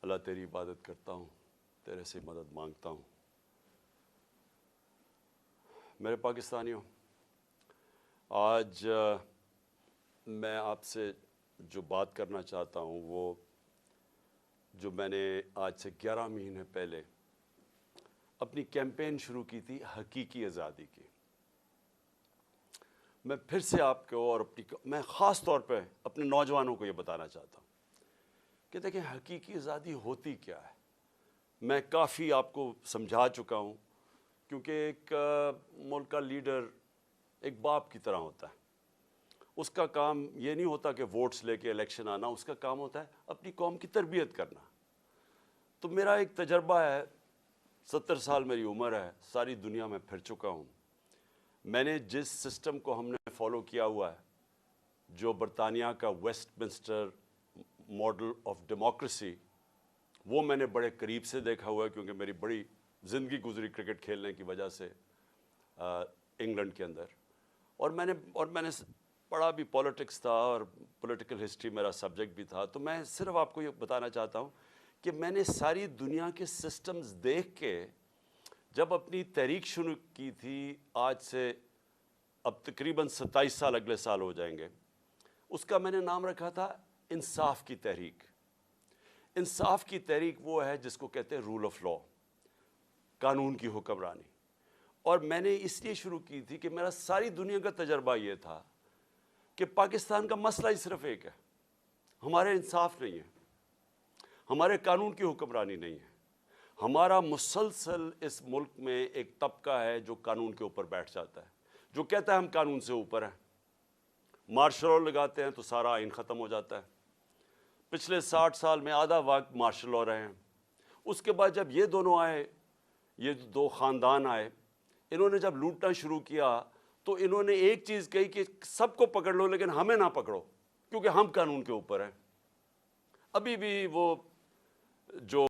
اللہ تیری عبادت کرتا ہوں، تیرے سے مدد مانگتا ہوں۔ میرے پاکستانیوں، آج میں آپ سے جو بات کرنا چاہتا ہوں وہ جو میں نے آج سے 11 مہینے پہلے اپنی کیمپین شروع کی تھی حقیقی آزادی کی۔ میں پھر سے آپ کو اور میں خاص طور پہ اپنے نوجوانوں کو یہ بتانا چاہتا ہوں کہ دیکھیں حقیقی آزادی ہوتی کیا ہے۔ میں کافی آپ کو سمجھا چکا ہوں، کیونکہ ایک ملک کا لیڈر ایک باپ کی طرح ہوتا ہے۔ اس کا کام یہ نہیں ہوتا کہ ووٹس لے کے الیکشن آنا، اس کا کام ہوتا ہے اپنی قوم کی تربیت کرنا۔ تو میرا ایک تجربہ ہے، 70 سال میری عمر ہے، ساری دنیا میں پھر چکا ہوں۔ میں نے جس سسٹم کو ہم نے فالو کیا ہوا ہے، جو برطانیہ کا Westminster model of democracy, وہ میں نے بڑے قریب سے دیکھا ہوا ہے، کیونکہ میری بڑی زندگی گزری کرکٹ کھیلنے کی وجہ سے انگلینڈ کے اندر۔ اور میں نے پڑھا بھی پولیٹکس تھا، اور پولیٹیکل ہسٹری میرا سبجیکٹ بھی تھا۔ تو میں صرف آپ کو یہ بتانا چاہتا ہوں کہ میں نے ساری دنیا کے سسٹمز دیکھ کے جب اپنی تحریک شروع کی تھی، آج سے اب تقریباً 27 سال اگلے سال ہو جائیں گے، اس کا میں نے نام رکھا تھا انصاف کی تحریک۔ انصاف کی تحریک وہ ہے جس کو کہتے ہیں رول آف لا، قانون کی حکمرانی۔ اور میں نے اس لیے شروع کی تھی کہ میرا ساری دنیا کا تجربہ یہ تھا کہ پاکستان کا مسئلہ ہی صرف ایک ہے، ہمارے انصاف نہیں ہے، ہمارے قانون کی حکمرانی نہیں ہے۔ ہمارا مسلسل اس ملک میں ایک طبقہ ہے جو قانون کے اوپر بیٹھ جاتا ہے، جو کہتا ہے ہم قانون سے اوپر ہیں۔ مارشل لا لگاتے ہیں تو سارا آئین ختم ہو جاتا ہے۔ پچھلے 60 سال میں آدھا وقت مارشل لا رہے ہیں۔ اس کے بعد جب یہ دونوں آئے، یہ دو خاندان آئے، انہوں نے جب لوٹنا شروع کیا تو انہوں نے ایک چیز کہی کہ سب کو پکڑ لو لیکن ہمیں نہ پکڑو، کیونکہ ہم قانون کے اوپر ہیں۔ ابھی بھی وہ جو